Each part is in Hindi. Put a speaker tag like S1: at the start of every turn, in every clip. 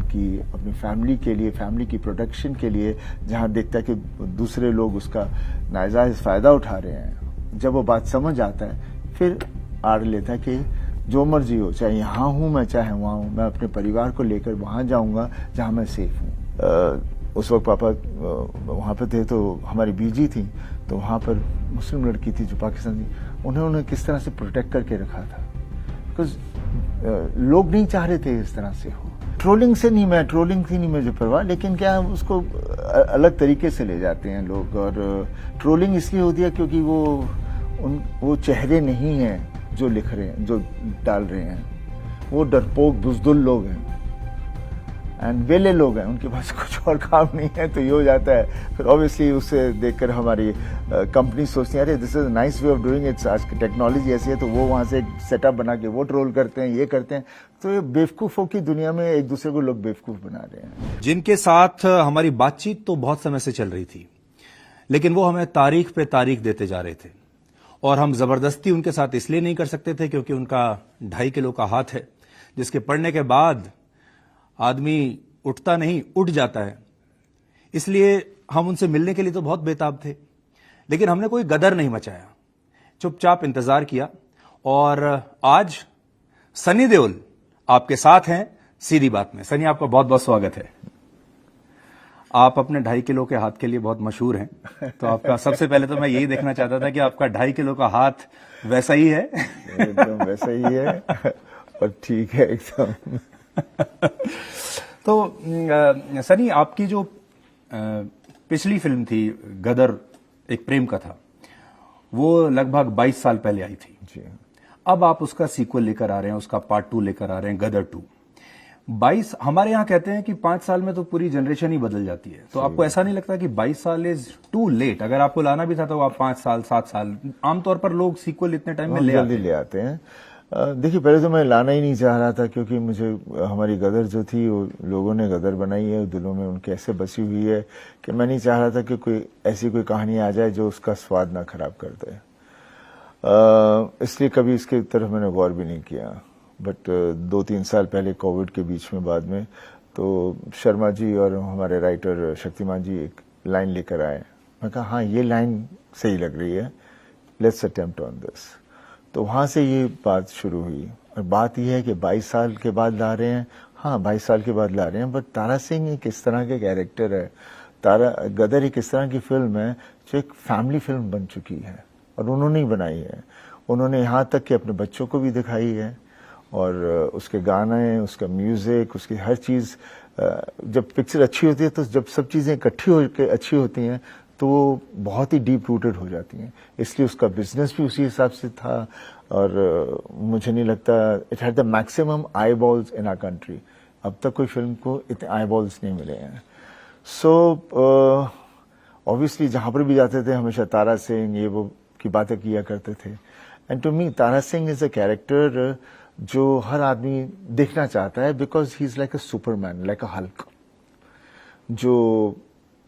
S1: कि अपनी फैमिली के लिए, फैमिली की प्रोटेक्शन के लिए, जहाँ देखता है कि दूसरे लोग उसका नाजायज फ़ायदा उठा रहे हैं, जब वो बात समझ आता है फिर आड़ लेता है कि जो मर्जी हो, चाहे यहाँ हूँ मैं, चाहे वहाँ हूँ, मैं अपने परिवार को लेकर वहाँ जाऊँगा जहाँ मैं सेफ हूँ। उस वक्त पापा वहाँ पे थे तो हमारी बीजी थी, तो वहाँ पर मुस्लिम लड़की थी जो पाकिस्तानी, उन्हें किस तरह से प्रोटेक्ट करके रखा था, बिकॉज लोग नहीं चाह रहे थे इस तरह से हो। ट्रोलिंग से नहीं, मैं ट्रोलिंग की नहीं मुझे परवाह, लेकिन क्या उसको अलग तरीके से ले जाते हैं लोग। और ट्रोलिंग इसलिए होती है क्योंकि वो चेहरे नहीं हैं जो लिख रहे हैं, जो डाल रहे हैं, वो डरपोक बुज़दिल लोग हैं एंड वेले लोग हैं, उनके पास कुछ और काम नहीं है, तो ये हो जाता है। फिर ऑब्वियसली उससे देखकर हमारी कंपनी सोचती है अरे this is nice way of doing it, आज की टेक्नोलॉजी ऐसी है, तो वो वहाँ से सेटअप बना के वो ट्रोल करते हैं, ये करते हैं। तो ये बेवकूफ़ों की दुनिया में एक दूसरे को लोग बेवकूफ़ बना रहे हैं।
S2: जिनके साथ हमारी बातचीत तो बहुत समय से चल रही थी, लेकिन वो हमें तारीख पे तारीख देते जा रहे थे, और हम जबरदस्ती उनके साथ इसलिए नहीं कर सकते थे क्योंकि उनका 2.5 किलो का हाथ है, जिसके पड़ने के बाद आदमी उठता नहीं, उठ जाता है। इसलिए हम उनसे मिलने के लिए तो बहुत बेताब थे, लेकिन हमने कोई गदर नहीं मचाया, चुपचाप इंतजार किया। और आज सनी देओल आपके साथ हैं सीधी बात में। सनी, आपका बहुत बहुत स्वागत है। आप अपने 2.5 किलो के हाथ के लिए बहुत मशहूर हैं, तो आपका सबसे पहले तो मैं यही देखना चाहता था कि आपका 2.5 किलो का हाथ वैसा ही है?
S1: एकदम वैसा ही है और ठीक है एकदम।
S2: तो सनी, आपकी जो पिछली फिल्म थी गदर, एक प्रेम कथा, वो लगभग 22 साल पहले आई थी
S1: जी।
S2: अब आप उसका सीक्वल लेकर आ रहे हैं, उसका पार्ट 2 लेकर आ रहे हैं, गदर 2। 22, हमारे यहाँ कहते हैं कि 5 साल में तो पूरी जनरेशन ही बदल जाती है, तो आपको ऐसा नहीं लगता कि 22 साल इज टू लेट? अगर आपको लाना भी था तो आप 5 साल 7 साल, आमतौर पर लोग सीक्वल इतने टाइम में
S1: जल्दी ले आते हैं। देखिए, पहले तो मैं लाना ही नहीं चाह रहा था, क्योंकि मुझे हमारी गदर जो थी वो लोगों ने गदर बनाई है, दिलों में उनके ऐसे बसी हुई है कि मैं नहीं चाह रहा था कि कोई ऐसी कोई कहानी आ जाए जो उसका स्वाद ना खराब कर दे। इसलिए कभी इसके तरफ मैंने गौर भी नहीं किया। बट 2-3 साल पहले कोविड के बीच में, बाद में, तो शर्मा जी और हमारे राइटर शक्तिमान जी एक लाइन लेकर आए। मैं कहा हाँ, ये लाइन सही लग रही है, लेट्स अटेम्प्ट ऑन दिस। तो वहाँ से ये बात शुरू हुई। और बात यह है कि 22 साल के बाद ला रहे हैं। हाँ, 22 साल के बाद ला रहे हैं, बट तारा सिंह एक इस तरह के कैरेक्टर है, गदर एक इस तरह की फिल्म है जो एक फैमिली फिल्म बन चुकी है, और उन्होंने ही बनाई है। उन्होंने यहाँ तक कि अपने बच्चों को भी दिखाई है, और उसके गाने, उसका म्यूज़िक, उसकी हर चीज़। जब पिक्चर अच्छी होती है, तो जब सब चीज़ें इकट्ठी होकर अच्छी होती हैं तो वो बहुत ही डीप रूटेड हो जाती हैं। इसलिए उसका बिजनेस भी उसी हिसाब से था, और मुझे नहीं लगता, it had the maximum eyeballs in our country. अब तक कोई फिल्म को इतने आई बॉल्स नहीं मिले हैं। सो ऑब्वियसली जहाँ पर भी जाते थे हमेशा तारा सिंह ये वो की बातें किया करते थे। And to me Tara Singh is a character जो हर आदमी देखना चाहता है, because he is like a Superman, like a Hulk. जो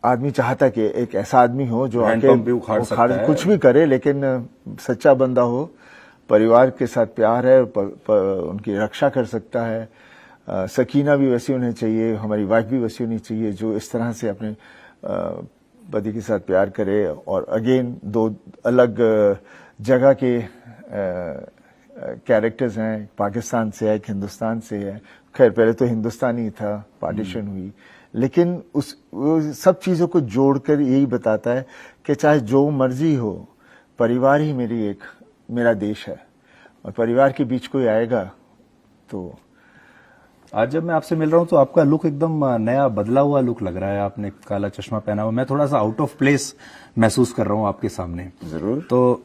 S1: आदमी चाहता है कि एक ऐसा आदमी हो जो आके उखाड़ कुछ भी करे, लेकिन सच्चा बंदा हो, परिवार के साथ प्यार है, उनकी रक्षा कर सकता है। सकीना भी वैसी होनी चाहिए, हमारी वाइफ भी वैसी होनी चाहिए, जो इस तरह से अपने पति के साथ प्यार करे। और अगेन 2 अलग जगह के कैरेक्टर्स हैं, पाकिस्तान से है, एक हिंदुस्तान से है। खैर पहले तो हिंदुस्तानी था, पार्टीशन हुई, लेकिन वो सब चीज़ों को जोड़कर यही बताता है कि चाहे जो मर्जी हो, परिवार ही मेरा देश है, और परिवार के बीच कोई आएगा तो।
S2: आज जब मैं आपसे मिल रहा हूं तो आपका लुक एकदम नया, बदला हुआ लुक लग रहा है। आपने काला चश्मा पहना हुआ, मैं थोड़ा सा आउट ऑफ प्लेस महसूस कर रहा हूं आपके सामने।
S1: जरूर।
S2: तो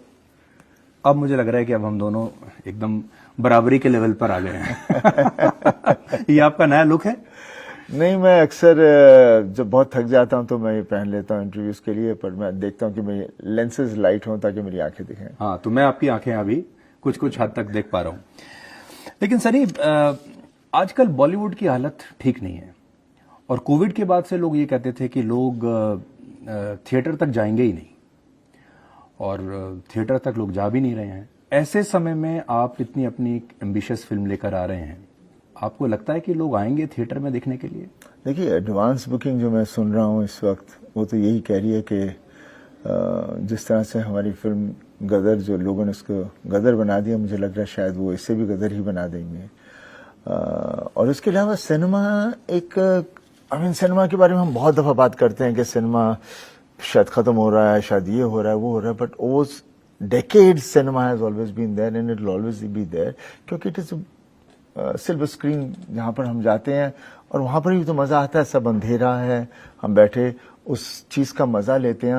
S2: अब मुझे लग रहा है कि अब हम दोनों एकदम बराबरी के लेवल पर आ गए हैं। ये आपका नया लुक है?
S1: नहीं, मैं अक्सर जब बहुत थक जाता हूं तो मैं ये पहन लेता हूं इंटरव्यूज के लिए, पर मैं देखता हूं कि मेरे लेंसेज लाइट हों ताकि मेरी आंखें दिखें।
S2: हाँ, तो मैं आपकी आंखें अभी कुछ हद तक देख पा रहा हूं। लेकिन सनी, आजकल बॉलीवुड की हालत ठीक नहीं है, और कोविड के बाद से लोग ये कहते थे कि लोग थिएटर तक जाएंगे ही नहीं, और थिएटर तक लोग जा भी नहीं रहे हैं। ऐसे समय में आप इतनी अपनी एम्बिशियस फिल्म लेकर आ रहे हैं, आपको लगता है कि लोग आएंगे थिएटर में देखने के लिए?
S1: देखिए, एडवांस बुकिंग जो मैं सुन रहा हूँ इस वक्त, वो तो यही कह रही है कि जिस तरह से हमारी फिल्म गदर, जो लोगों ने उसको गदर बना दिया, मुझे लग रहा है शायद वो इससे भी गदर ही बना देंगे। और उसके अलावा सिनेमा सिनेमा के बारे में हम बहुत दफा बात करते हैं कि सिनेमा शायद खत्म हो रहा है, शायद ये हो रहा है, वो हो रहा है, but over decades cinema has always been there and it will always be there, क्योंकि it is सिल्वर स्क्रीन जहाँ पर हम जाते हैं और वहाँ पर भी तो मज़ा आता है। सब अंधेरा है, हम बैठे उस चीज़ का मज़ा लेते हैं,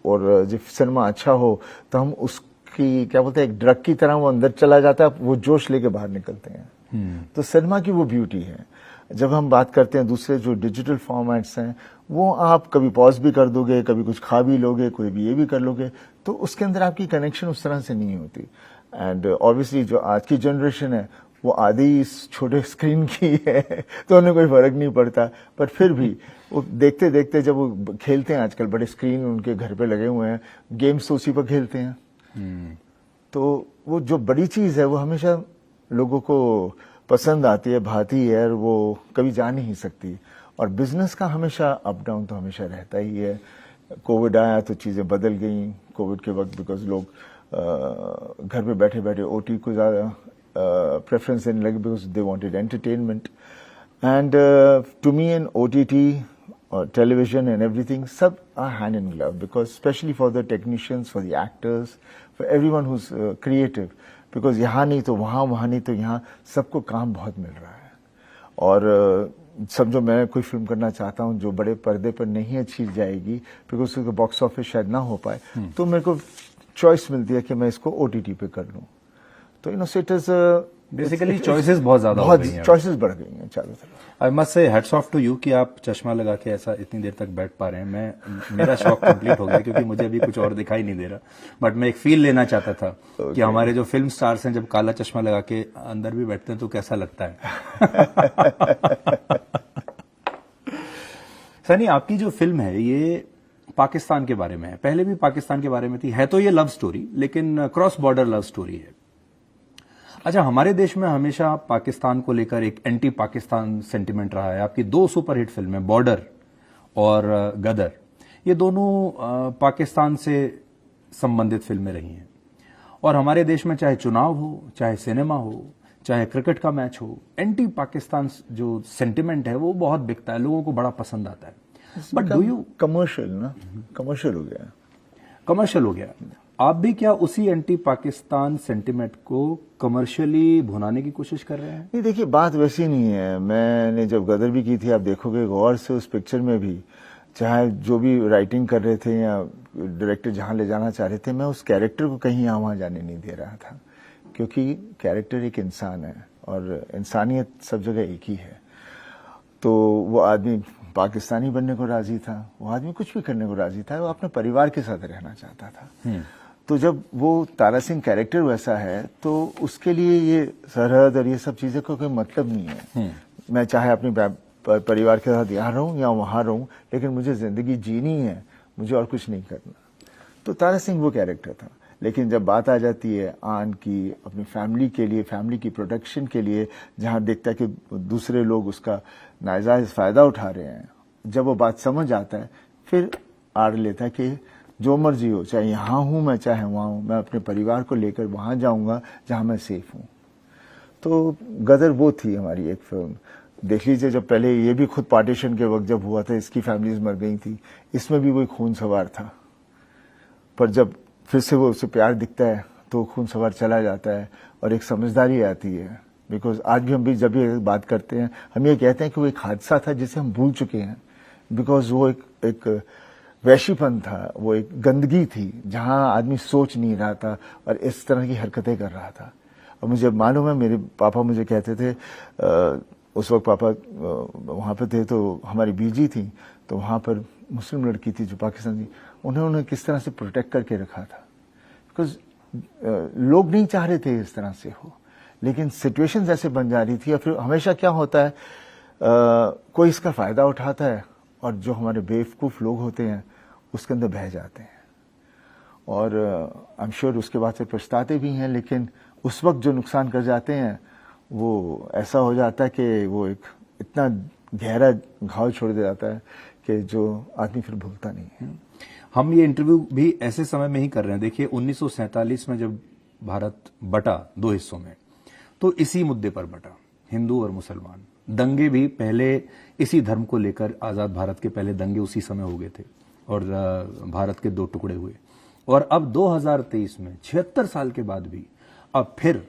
S1: और जब सिनेमा अच्छा हो तो हम उसकी क्या बोलते हैं, एक ड्रग की तरह वो अंदर चला जाता है, वो जोश लेके बाहर निकलते हैं। तो सिनेमा की वो ब्यूटी है। जब हम बात करते हैं दूसरे जो डिजिटल फॉर्मेट्स हैं, वो आप कभी पॉज भी कर दोगे, कभी कुछ खा भी लोगे, कोई भी ये भी कर लोगे, तो उसके अंदर आपकी कनेक्शन उस तरह से नहीं होती। एंड ऑब्वियसली जो आज की जनरेशन है वो आधी इस छोटे स्क्रीन की है, तो उन्हें कोई फर्क नहीं पड़ता। पर फिर भी वो देखते देखते जब वो खेलते हैं, आजकल बड़े स्क्रीन उनके घर पे लगे हुए हैं, गेम्स तो उसी पर खेलते हैं। तो वो जो बड़ी चीज है वो हमेशा लोगों को पसंद आती है, भाती है, और वो कभी जा नहीं सकती। और बिजनेस का हमेशा अप डाउन तो हमेशा रहता ही है। कोविड आया तो चीजें बदल गई कोविड के वक्त, बिकॉज लोग घर पे बैठे बैठे ओटी को ज्यादा प्रेफरेंस देने लगे, because they wanted entertainment. And to me an OTT और टेलीविजन एंड एवरीथिंग सब are hand in glove, because specially for the technicians, for the actors, for everyone who is creative, because यहाँ नहीं तो वहाँ, वहाँ नहीं तो यहाँ, सबको काम बहुत मिल रहा है। और समझो मैं कोई फिल्म करना चाहता हूँ जो बड़े पर्दे पर नहीं अच्छी जाएगी, बिकॉज उसका बॉक्स ऑफिस शायद ना हो पाए, तो मेरे को चॉइस मिलती है कि मैं इसको ओटीटी पे कर लूँ। तो इट इज
S2: बेसिकली चॉइसेस बहुत ज्यादा हो गई हैं,
S1: चॉइसेस बढ़ गई हैं चारों तरफ।
S2: I must say hats off to you कि आप चश्मा लगा के ऐसा इतनी देर तक बैठ पा रहे हैं। मेरा शौक कंप्लीट हो गया, क्योंकि मुझे अभी कुछ और दिखाई नहीं दे रहा, बट मैं एक फील लेना चाहता था कि हमारे जो फिल्म स्टार्स हैं जब काला चश्मा लगा के अंदर भी बैठते हैं तो कैसा लगता है। सनी, आपकी जो फिल्म है ये पाकिस्तान के बारे में है, पहले भी पाकिस्तान के बारे में थी, है तो ये लव स्टोरी, लेकिन क्रॉस बॉर्डर लव स्टोरी है। अच्छा, हमारे देश में हमेशा पाकिस्तान को लेकर एक एंटी पाकिस्तान सेंटिमेंट रहा है। आपकी दो सुपरहिट फिल्में बॉर्डर और गदर, ये दोनों पाकिस्तान से संबंधित फिल्में रही हैं। और हमारे देश में चाहे चुनाव हो, चाहे सिनेमा हो, चाहे क्रिकेट का मैच हो, एंटी पाकिस्तान जो सेंटिमेंट है वो बहुत बिकता है, लोगों को बड़ा पसंद आता है।
S1: बट डू यू कमर्शियल हो गया।
S2: आप भी क्या उसी एंटी पाकिस्तान सेंटिमेंट को कमर्शियली भुनाने की कोशिश कर रहे हैं?
S1: नहीं, देखिए बात वैसी नहीं है। मैंने जब गदर भी की थी, आप देखोगे गौर से उस पिक्चर में भी, चाहे जो भी राइटिंग कर रहे थे या डायरेक्टर जहां ले जाना चाह रहे थे, मैं उस कैरेक्टर को कहीं यहाँ वहां जाने नहीं दे रहा था, क्योंकि कैरेक्टर एक इंसान है और इंसानियत सब जगह एक ही है। तो वो आदमी पाकिस्तानी बनने को राजी था, वो आदमी कुछ भी करने को राजी था, वो अपने परिवार के साथ रहना चाहता था। तो जब वो तारा सिंह कैरेक्टर वैसा है, तो उसके लिए ये सरहद और ये सब चीजें का कोई मतलब नहीं है। मैं चाहे अपने परिवार के साथ यहाँ रहूं या वहां रहूं, लेकिन मुझे जिंदगी जीनी है, मुझे और कुछ नहीं करना। तो तारा सिंह वो कैरेक्टर था। लेकिन जब बात आ जाती है आन की, अपनी फैमिली के लिए, फैमिली की प्रोटेक्शन के लिए, जहां देखता है कि दूसरे लोग उसका नाजायज फायदा उठा रहे हैं, जब वो बात समझ आता है, फिर आड़ लेता है कि जो मर्जी हो, चाहे यहाँ हूं मैं, चाहे वहां हूं, मैं अपने परिवार को लेकर वहां जाऊंगा जहां मैं सेफ हूं। तो गदर वो थी हमारी एक फिल्म। देख लीजिए, जब पहले ये भी खुद पार्टीशन के वक्त जब हुआ था, इसकी फैमिलीज मर गई थी, इसमें भी वही खून सवार था। पर जब फिर से वो उससे प्यार दिखता है तो खून सवार चला जाता है और एक समझदारी आती है। बिकॉज आज भी हम भी जब ये बात करते हैं, हम ये कहते हैं कि वो एक हादसा था जिसे हम भूल चुके हैं, बिकॉज वो एक वैशीपन था, वो एक गंदगी थी जहां आदमी सोच नहीं रहा था और इस तरह की हरकतें कर रहा था। और मुझे मालूम है, मेरे पापा मुझे कहते थे, उस वक्त पापा वहां पे थे, तो हमारी बीजी थी, तो वहां पर मुस्लिम लड़की थी जो पाकिस्तानी, उन्हें किस तरह से प्रोटेक्ट करके रखा था। बिकॉज लोग नहीं चाह रहे थे इस तरह से हो, लेकिन सिचुएशन ऐसे बन जा रही थी। और फिर हमेशा क्या होता है, कोई इसका फायदा उठाता है और जो हमारे बेवकूफ लोग होते हैं उसके अंदर बह जाते हैं। और आई एम श्योर उसके बाद से पछताते भी हैं, लेकिन उस वक्त जो नुकसान कर जाते हैं वो ऐसा हो जाता है कि वो एक इतना गहरा घाव छोड़ दे जाता है कि जो आदमी फिर भूलता नहीं है।
S2: हम ये इंटरव्यू भी ऐसे समय में ही कर रहे हैं। देखिए 1947 में जब भारत बटा दो हिस्सों में, तो इसी मुद्दे पर बटा, हिंदू और मुसलमान। दंगे भी पहले इसी धर्म को लेकर, आजाद भारत के पहले दंगे उसी समय हो गए थे और भारत के दो टुकड़े हुए। और अब 2023 में 76 साल के बाद भी अब फिर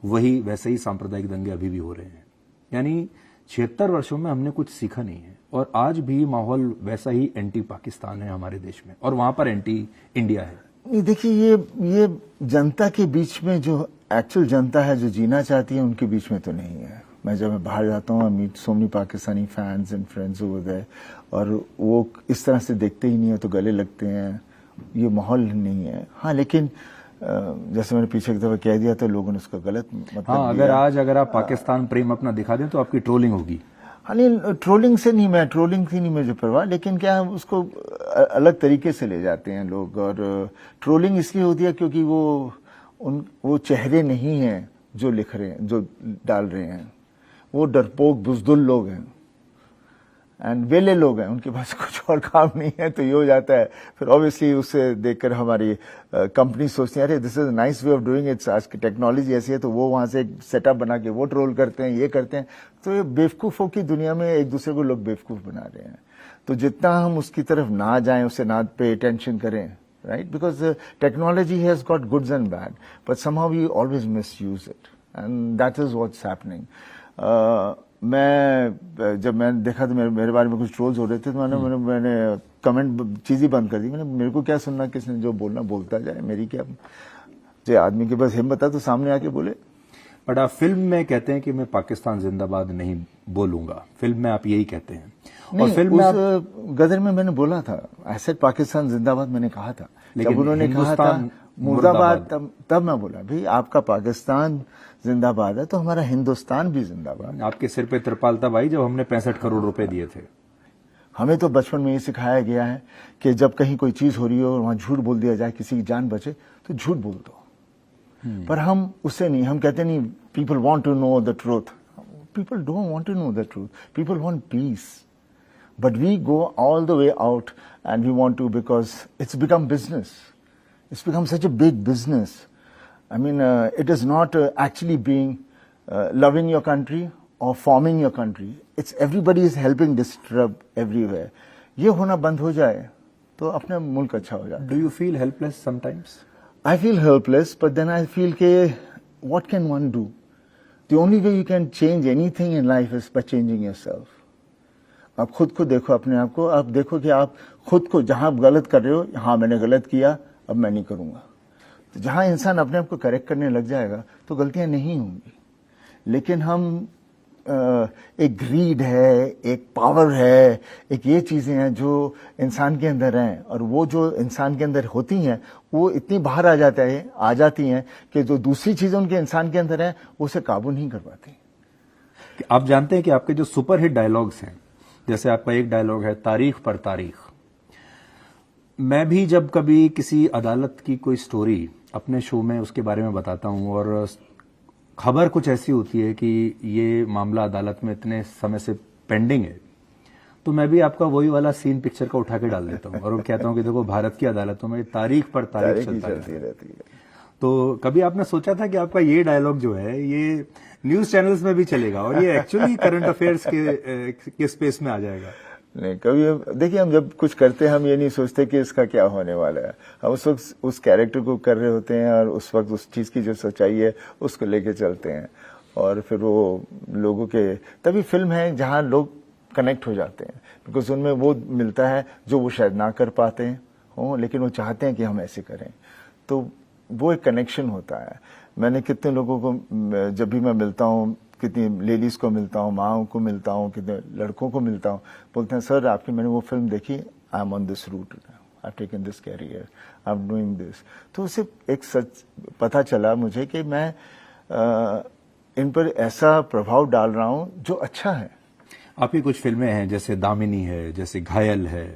S2: वही वैसे ही सांप्रदायिक दंगे अभी भी हो रहे हैं। यानी 76 वर्षों में हमने कुछ सीखा नहीं है और आज भी माहौल वैसा ही एंटी पाकिस्तान है हमारे देश में, और वहां पर एंटी इंडिया है।
S1: नहीं, देखिए ये जनता के बीच में, जो एक्चुअल जनता है जो जीना चाहती है, उनके बीच में तो नहीं है। मैं जब बाहर जाता हूँ, I meet so many Pakistani fans and friends over there, और वो इस तरह से देखते ही नहीं है तो गले लगते हैं, ये माहौल नहीं है। हाँ, लेकिन जैसे मैंने पीछे एक दफा कह दिया था, लोगों ने उसका गलत मतलब
S2: हाँ, अगर आप पाकिस्तान प्रेम अपना दिखा दें तो आपकी ट्रोलिंग होगी।
S1: हाँ, नहीं, ट्रोलिंग से नहीं मुझे परवाह, लेकिन क्या उसको अलग तरीके से ले जाते हैं लोग। और ट्रोलिंग इसलिए होती है क्योंकि वो चेहरे नहीं हैं जो लिख रहे हैं, जो डाल रहे हैं, वो डरपोक बुजदुल लोग हैं एंड वेले लोग हैं, उनके पास कुछ और काम नहीं है, तो ये हो जाता है। फिर ऑब्वियसली उसे देखकर हमारी कंपनी सोचती है, अरे this is nice way of doing it, आज की टेक्नोलॉजी ऐसी है, तो वो वहां से एक सेटअप बना के वो ट्रोल करते हैं, ये करते हैं। तो ये बेवकूफों की दुनिया में एक दूसरे को लोग बेवकूफ बना रहे हैं। तो जितना हम उसकी तरफ ना जाएं, उसे ना पे अटेंशन करें, right? Because technology has got goods and bad, but somehow we always misuse it, and that is what's happening. जब मैंने देखा तो मेरे बारे में कुछ ट्रोल्स हो रहे थे, तो मैंने कमेंट चीज ही बंद कर दी। मेरे को क्या सुनना, किसने जो बोलना बोलता जाए, मेरी क्या। जो आदमी के पास हिम्मत है तो सामने आके बोले।
S2: बट आप फिल्म में कहते हैं कि मैं पाकिस्तान जिंदाबाद नहीं बोलूंगा, फिल्म में आप यही कहते हैं।
S1: और फिल्म में गदर में मैंने बोला था, ऐसे पाकिस्तान जिंदाबाद मैंने कहा था। जब उन्होंने कहा था मुर्दाबाद, तब मैं बोला, भाई आपका पाकिस्तान जिंदाबाद है तो हमारा हिंदुस्तान भी जिंदाबाद।
S2: आपके सिर पे त्रिपाल तब आई जब हमने 65 करोड़ रुपए दिए थे।
S1: हमें तो बचपन में ये सिखाया गया है कि जब कहीं कोई चीज हो रही हो और वहां झूठ बोल दिया जाए, किसी की जान बचे, तो झूठ बोल दो। पर हम उससे नहीं, हम कहते नहीं people want to know the truth. People don't want to know the truth, people want peace. But we go all the way out and we want to, because it's become business. It's become such a big business. I mean, it is not actually being loving your country or forming your country. It's everybody is helping disturb everywhere. ये होना बंद हो जाए तो अपना मुल्क अच्छा हो जाए।
S2: Do you feel helpless sometimes?
S1: I feel helpless, but then I feel के what can one do? The only way you can change anything in life is by changing yourself. आप खुद को देखो, अपने आप को आप देखो कि आप खुद को जहां गलत कर रहे हो, हाँ मैंने गलत किया, अब मैं नहीं करूंगा। तो जहां इंसान अपने आप को करेक्ट करने लग जाएगा तो गलतियां नहीं होंगी। लेकिन हम एक ग्रीड है, एक पावर है, एक ये चीजें हैं जो इंसान के अंदर हैं, और वो जो इंसान के अंदर होती हैं वो इतनी बाहर आ जाती हैं कि जो दूसरी चीजें उनके इंसान के अंदर हैं वो उसे काबू नहीं कर पाती।
S2: आप जानते हैं कि आपके जो सुपरहिट डायलॉग्स हैं, जैसे आपका एक डायलॉग है तारीख पर तारीख। मैं भी जब कभी किसी अदालत की कोई स्टोरी अपने शो में उसके बारे में बताता हूं और खबर कुछ ऐसी होती है कि ये मामला अदालत में इतने समय से पेंडिंग है, तो मैं भी आपका वही वाला सीन पिक्चर का उठा के डाल देता हूं और कहता हूं कि देखो भारत की अदालतों में तारीख पर तारीख चलती रहती है। तो कभी आपने सोचा था कि आपका ये डायलॉग जो है ये न्यूज चैनल्स में भी चलेगा और ये एक्चुअली करंट अफेयर्स के स्पेस में आ जाएगा?
S1: नहीं, कभी देखिए, हम जब कुछ करते हैं हम ये नहीं सोचते कि इसका क्या होने वाला है। हम उस वक्त उस कैरेक्टर को कर रहे होते हैं और उस वक्त उस चीज की जो सच्चाई है उसको लेके चलते हैं, और फिर वो लोगों के, तभी फिल्म है जहां लोग कनेक्ट हो जाते हैं, बिकॉज उनमें वो मिलता है जो वो शायद ना कर पाते हों, लेकिन वो चाहते हैं कि हम ऐसे करें, तो वो एक कनेक्शन होता है। मैंने कितने लोगों को, जब भी मैं मिलता हूँ, कितनी लेडीज को मिलता हूँ, माओ को मिलता हूँ, कितने लड़कों को मिलता हूँ, बोलते हैं सर आपकी मैंने वो फिल्म देखी, I am on this route, I have taken this career, I am doing this. तो उससे एक सच पता चला मुझे कि मैं इन पर ऐसा प्रभाव डाल रहा हूँ जो अच्छा है।
S2: आपकी कुछ फिल्में हैं जैसे दामिनी है, जैसे घायल है,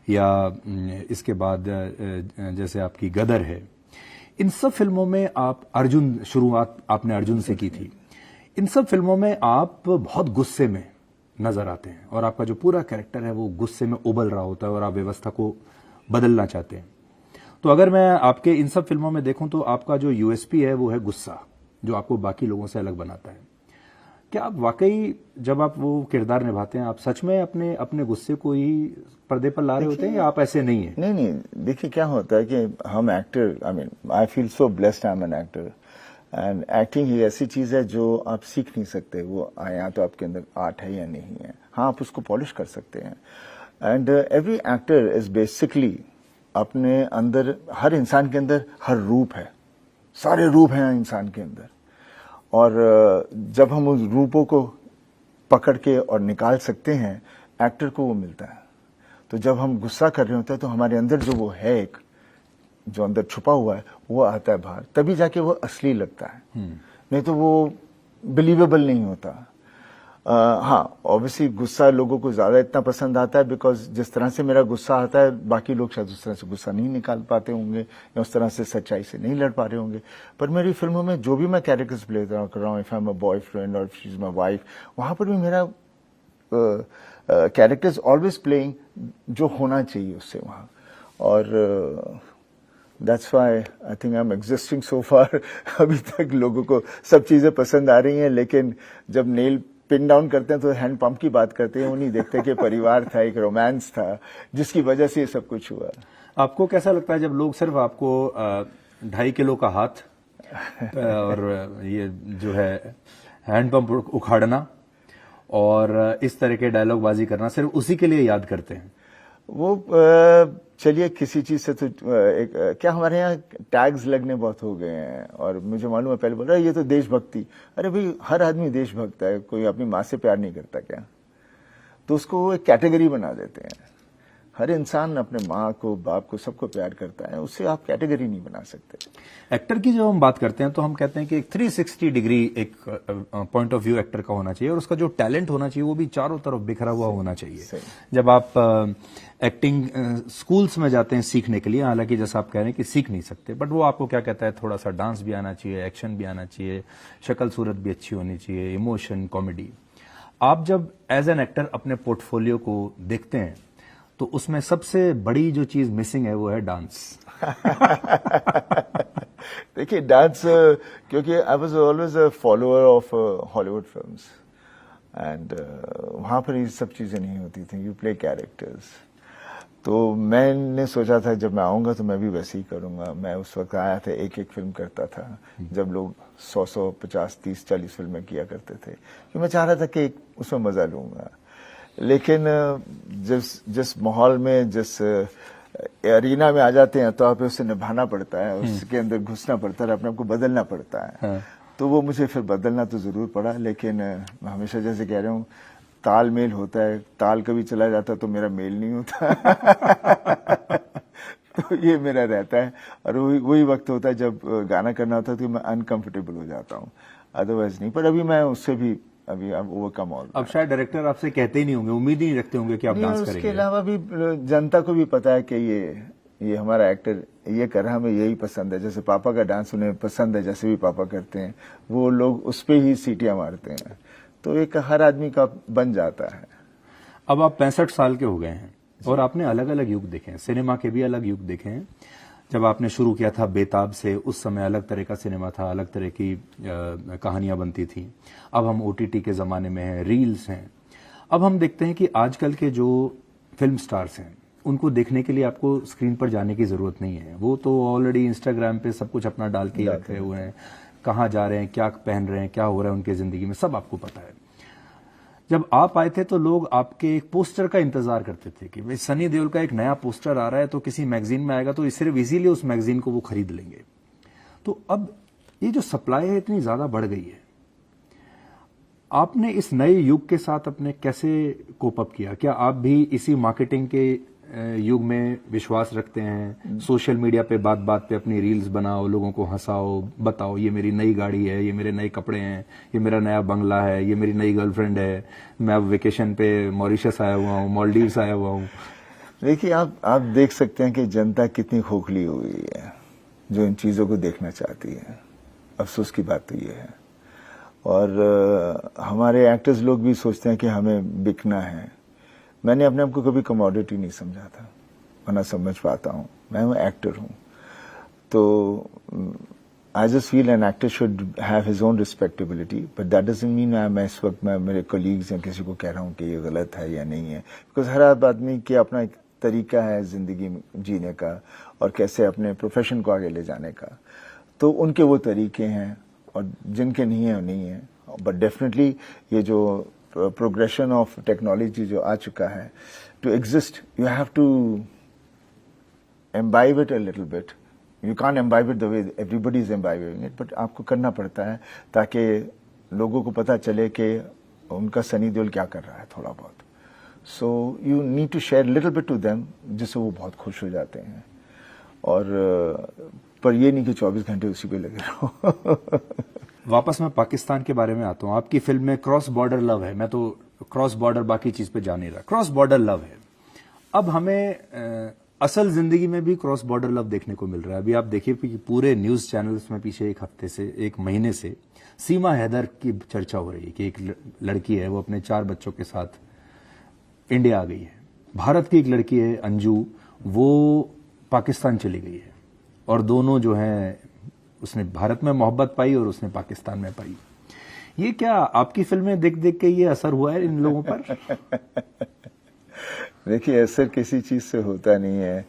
S2: या इसके बाद जैसे आपकी गदर है। इन सब फिल्मों में आप अर्जुन, शुरुआत आपने अर्जुन से की थी। इन सब फिल्मों में आप बहुत गुस्से में नजर आते हैं और आपका जो पूरा कैरेक्टर है वो गुस्से में उबल रहा होता है और आप व्यवस्था को बदलना चाहते हैं। तो अगर मैं आपके इन सब फिल्मों में देखूं तो आपका जो यूएसपी है वो है गुस्सा, जो आपको बाकी लोगों से अलग बनाता है। क्या आप वाकई जब आप वो किरदार निभाते हैं आप सच में अपने अपने गुस्से को ही पर्दे पर ला रहे होते हैं या आप ऐसे नहीं है?
S1: नहीं, देखिए क्या होता है कि हम actor, I feel so blessed I am an actor, and acting ही ऐसी चीज है जो आप सीख नहीं सकते। वो या तो आपके अंदर आर्ट है या नहीं है। हाँ, आप उसको पॉलिश कर सकते हैं। And every actor is basically अपने अंदर, हर इंसान के अंदर हर रूप है, सारे रूप हैं इंसान के अंदर, और जब हम उस रूपों को पकड़ के और निकाल सकते हैं, एक्टर को वो मिलता है। तो जब हम गुस्सा कर रहे होते हैं तो हमारे अंदर जो वो है, एक जो अंदर छुपा हुआ है, वो आता है बाहर, तभी जाके वो असली लगता है। नहीं तो वो बिलीवेबल नहीं होता। हाँ, ऑब्वियसली गुस्सा लोगों को ज्यादा इतना पसंद आता है बिकॉज जिस तरह से मेरा गुस्सा आता है बाकी लोग शायद उस तरह से गुस्सा नहीं निकाल पाते होंगे या उस तरह से सच्चाई से नहीं लड़ पा रहे होंगे। पर मेरी फिल्मों में जो भी मैं कैरेक्टर्स प्ले कर रहा हूँ, if I am a boyfriend और शी इज माई वाइफ, वहां पर भी मेरा कैरेक्टर्स ऑलवेज प्लेइंग जो होना चाहिए उससे वहां। और that's why I think I am existing so far. अभी तक लोगों को सब चीजें पसंद आ रही हैं, लेकिन जब नेल पिन डाउन करते हैं तो हैंड पंप की बात करते हैं, वो नहीं देखते कि परिवार था, एक रोमांस था जिसकी वजह से ये सब कुछ हुआ।
S2: आपको कैसा लगता है जब लोग सिर्फ आपको 2.5 किलो का हाथ और ये जो है हैंड पंप उखाड़ना और इस तरह के डायलॉग बाजी करना सिर्फ उसी के लिए याद करते हैं?
S1: वो चलिए किसी चीज से तो एक क्या हमारे यहाँ टैग्स लगने बहुत हो गए हैं, और मुझे मालूम है पहले बोल रहा है ये तो देशभक्ति। अरे भाई, हर आदमी देशभक्त है, कोई अपनी माँ से प्यार नहीं करता क्या? तो उसको वो एक कैटेगरी बना देते हैं। हर इंसान अपने माँ को, बाप को, सबको प्यार करता है, उससे आप कैटेगरी नहीं बना सकते।
S2: एक्टर की जब हम बात करते हैं तो हम कहते हैं कि एक 360 डिग्री एक पॉइंट ऑफ व्यू एक्टर का होना चाहिए और उसका जो टैलेंट होना चाहिए वो भी चारों तरफ बिखरा हुआ होना चाहिए। जब आप एक्टिंग स्कूल्स में जाते हैं सीखने के लिए, हालांकि जैसा आप कह रहे हैं कि सीख नहीं सकते, बट वो आपको क्या कहता है, थोड़ा सा डांस भी आना चाहिए, एक्शन भी आना चाहिए, शक्ल सूरत भी अच्छी होनी चाहिए, इमोशन, कॉमेडी। आप जब एज एन एक्टर अपने पोर्टफोलियो को देखते हैं तो उसमें सबसे बड़ी जो चीज मिसिंग है वो है डांस।
S1: देखिए डांस, क्योंकि I was always a follower of Hollywood films, and वहां पर ये सब चीजें नहीं होती थी, यू प्ले कैरेक्टर्स। तो मैंने सोचा था जब मैं आऊंगा तो मैं भी वैसे ही करूंगा। मैं उस वक्त आया था, एक एक फिल्म करता था, जब लोग 100, 50, 30, 40 फिल्में किया करते थे, तो मैं चाह रहा था कि उसमें मजा लूंगा। लेकिन जिस माहौल में, जिस एरिना में आ जाते हैं तो आप उसे निभाना पड़ता है, उसके अंदर घुसना पड़ता है, अपने आप को बदलना पड़ता है।
S2: हाँ।
S1: तो वो मुझे फिर बदलना तो जरूर पड़ा, लेकिन मैं हमेशा जैसे कह रहा हूँ, तालमेल होता है, ताल कभी चला जाता तो मेरा मेल नहीं होता। तो ये मेरा रहता है, और वही वक्त होता है जब गाना करना होता है तो मैं अनकंफर्टेबल हो जाता हूँ, अदरवाइज नहीं। पर अभी मैं उससे भी अभी ओवरकम ऑल।
S2: अब शायद डायरेक्टर आपसे कहते ही नहीं होंगे, उम्मीद ही नहीं रखते होंगे कि आप डांस करेंगे।
S1: उसके अलावा भी जनता को भी पता है कि ये हमारा एक्टर ये कर रहा है, हमें यही पसंद है। जैसे पापा का डांस उन्हें पसंद है, जैसे भी पापा करते हैं वो लोग उस पर ही सीटियां मारते हैं, तो एक हर आदमी का बन जाता है।
S2: अब आप 65 साल के हो गए हैं और आपने अलग अलग युग देखे हैं, सिनेमा के भी अलग युग देखे हैं। जब आपने शुरू किया था बेताब से, उस समय अलग तरह का सिनेमा था, अलग तरह की कहानियां बनती थी। अब हम ओटीटी के जमाने में हैं, रील्स हैं। अब हम देखते हैं कि आजकल के जो फिल्म स्टार्स हैं उनको देखने के लिए आपको स्क्रीन पर जाने की जरूरत नहीं है, वो तो ऑलरेडी इंस्टाग्राम पे सब कुछ अपना डाल के रखे हुए हैं, कहाँ जा रहे हैं, क्या पहन रहे हैं, क्या हो रहा है उनकी जिंदगी में, सब आपको पता है। जब आप आए थे तो लोग आपके एक पोस्टर का इंतजार करते थे कि भाई सनी देओल का एक नया पोस्टर आ रहा है तो किसी मैगजीन में आएगा तो सिर्फ इसीलिए उस मैगजीन को वो खरीद लेंगे। तो अब ये जो सप्लाई है इतनी ज्यादा बढ़ गई है, आपने इस नए युग के साथ अपने कैसे कोप अप किया? क्या आप भी इसी मार्केटिंग के युग में विश्वास रखते हैं? सोशल मीडिया पे बात बात पे अपनी रील्स बनाओ, लोगों को हंसाओ, बताओ ये मेरी नई गाड़ी है, ये मेरे नए कपड़े हैं, ये मेरा नया बंगला है, ये मेरी नई गर्लफ्रेंड है, मैं अब वेकेशन पे मॉरिशस आया हुआ हूँ, मालदीव्स आया हुआ हूँ।
S1: देखिए आप देख सकते हैं कि जनता कितनी खोखली हो गई है जो इन चीजों को देखना चाहती है। अफसोस की बात तो ये है। और हमारे एक्टर्स लोग भी सोचते हैं कि हमें बिकना है। मैंने अपने आप को कभी कमोडिटी नहीं समझा था, वरना समझ पाता हूँ, मैं एक्टर हूँ। तो I just feel an actor should have his own respectability, but that doesn't mean मैं इस वक्त मैं मेरे colleagues या किसी को कह रहा हूँ कि ये गलत है या नहीं है, because हर आदमी के अपना एक तरीका है जिंदगी जीने का और कैसे अपने प्रोफेशन को आगे ले जाने का। तो उनके वो तरीके हैं और जिनके नहीं है वो नहीं है। बट डेफिनेटली ये जो प्रोग्रेशन ऑफ टेक्नोलॉजी जो आ चुका है, to exist you have to imbibe it a little bit. You can't imbibe it the way everybody is imbibing it, but आपको करना पड़ता है ताकि लोगों को पता चले कि उनका सनी देओल क्या कर रहा है थोड़ा बहुत। So you need to share little bit to them, जिससे वो बहुत खुश हो जाते हैं। और पर ये नहीं कि 24 घंटे उसी पे लगे रहो।
S2: वापस मैं पाकिस्तान के बारे में आता हूँ। आपकी फिल्म में क्रॉस बॉर्डर लव है, मैं तो क्रॉस बॉर्डर बाकी चीज पे जा नहीं रहा, क्रॉस बॉर्डर लव है। अब हमें असल जिंदगी में भी क्रॉस बॉर्डर लव देखने को मिल रहा है। अभी आप देखिए कि पूरे न्यूज चैनल्स में पीछे एक महीने से सीमा हैदर की चर्चा हो रही है कि एक लड़की है, वो अपने 4 बच्चों के साथ इंडिया आ गई है। भारत की एक लड़की है अंजू, वो पाकिस्तान चली गई है और दोनों जो हैं, उसने भारत में मोहब्बत पाई और उसने पाकिस्तान में पाई। ये क्या आपकी फिल्में देख देख के ये असर हुआ है इन लोगों पर?
S1: देखिए, असर किसी चीज से होता नहीं है।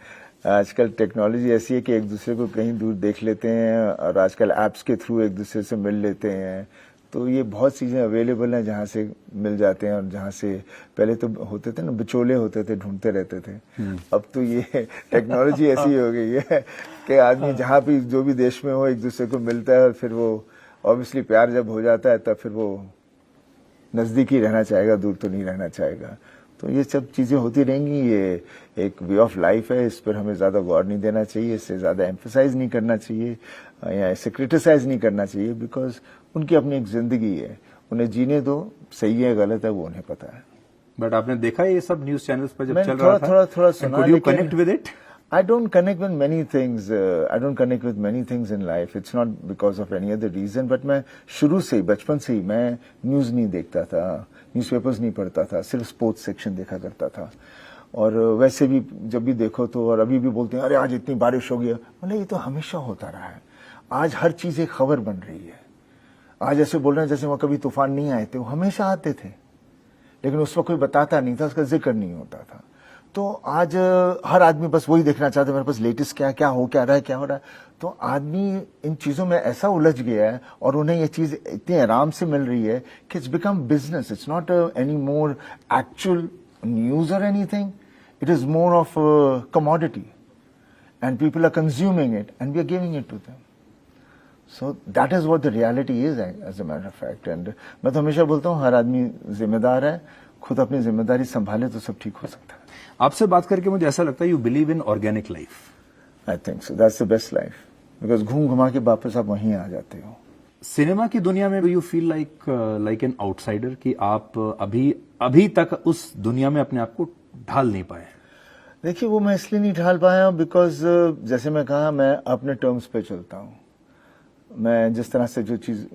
S1: आजकल टेक्नोलॉजी ऐसी है कि एक दूसरे को कहीं दूर देख लेते हैं और आजकल एप्स के थ्रू एक दूसरे से मिल लेते हैं। तो ये बहुत चीजें अवेलेबल हैं जहाँ से मिल जाते हैं। और जहाँ से पहले तो होते थे ना, बिचौले होते थे, ढूंढते रहते थे। अब तो ये टेक्नोलॉजी ऐसी हो गई है कि आदमी जहाँ भी जो भी देश में हो एक दूसरे को मिलता है और फिर वो ऑब्वियसली प्यार जब हो जाता है तब फिर वो नजदीक ही रहना चाहेगा, दूर तो नहीं रहना चाहेगा। तो ये सब चीजें होती रहेंगी। ये एक वे ऑफ लाइफ है, इस पर हमें ज्यादा गौर नहीं देना चाहिए, इससे ज्यादा एम्फसाइज नहीं करना चाहिए या इसे क्रिटिसाइज नहीं करना चाहिए, बिकॉज उनकी अपनी एक जिंदगी है, उन्हें जीने दो। सही है गलत है वो उन्हें पता है।
S2: बट आपने देखा ये सब न्यूज चैनल्स पर जब चल रहा था,
S1: थोड़ा सुना,
S2: could you connect with it?
S1: I don't connect with many things. I don't connect with many things in life. It's not because of any other reason. But मैं शुरू से ही, बचपन से ही मैं न्यूज नहीं देखता था, न्यूज़पेपर्स नहीं पढ़ता था, सिर्फ स्पोर्ट्स सेक्शन देखा करता था। और वैसे भी जब भी देखो तो, और अभी भी बोलते हैं अरे आज इतनी बारिश हो गई, मतलब ये तो हमेशा होता रहा है। आज हर चीज एक खबर बन रही है। आज ऐसे बोल रहे हैं जैसे वहां कभी तूफान नहीं आए थे, वो हमेशा आते थे, लेकिन उस वक्त कोई बताता नहीं था, उसका जिक्र नहीं होता था। तो आज हर आदमी बस वही देखना चाहता है, मेरे पास लेटेस्ट क्या क्या हो रहा है। तो आदमी इन चीजों में ऐसा उलझ गया है और उन्हें ये चीज इतनी आराम से मिल रही है कि it's become business. It's not any more actual news और anything, it is more of commodity and people are consuming it and we are giving it to them. So that is what the reality is as a matter of fact. And मैं तो हमेशा बोलता हूँ हर आदमी जिम्मेदार है, खुद अपनी जिम्मेदारी संभाले तो सब ठीक हो सकता है।
S2: आपसे बात करके मुझे ऐसा लगता है you believe in organic life.
S1: I think so, that's the best life, because घूम घुमा के वापस आप वहीं आ जाते हो।
S2: सिनेमा की दुनिया में you feel like an outsider, कि आप अभी तक उस दुनिया में अपने आप को ढाल नहीं पाए?
S1: देखिए, वो मैं इसलिए नहीं ढाल पाया बिकॉज जैसे मैं कहा, मैं अपने टर्म्स पे चलता हूँ। मैं जिस तरह से जो चीज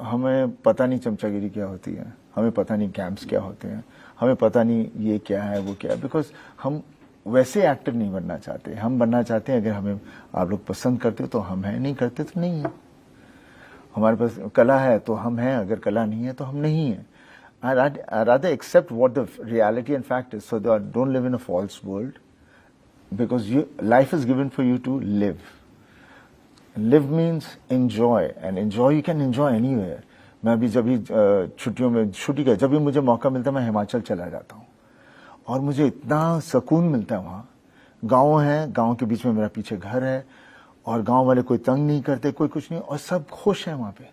S1: हमें पता नहीं चमचागिरी क्या होती है, हमें पता नहीं कैंप्स क्या होते हैं, हमें पता नहीं ये क्या है वो क्या है, बिकॉज हम वैसे एक्टर नहीं बनना चाहते। हम बनना चाहते हैं अगर हमें आप लोग पसंद करते तो हम हैं, नहीं करते तो नहीं है। हमारे पास कला है तो हम हैं, अगर कला नहीं है तो हम नहीं है। I rather accept what the reality and fact is, so that don't live in a false world, because life is given for you to live. Live means enjoy, and enjoy you can enjoy anywhere. मैं अभी जब भी छुट्टियों में जब भी मुझे मौका मिलता है मैं हिमाचल चला जाता हूँ और मुझे इतना सुकून मिलता है वहाँ। गाँव है, गाँव के बीच में मेरा पीछे घर है और गाँव वाले कोई तंग नहीं करते, कोई कुछ नहीं, और सब खुश है वहाँ पे।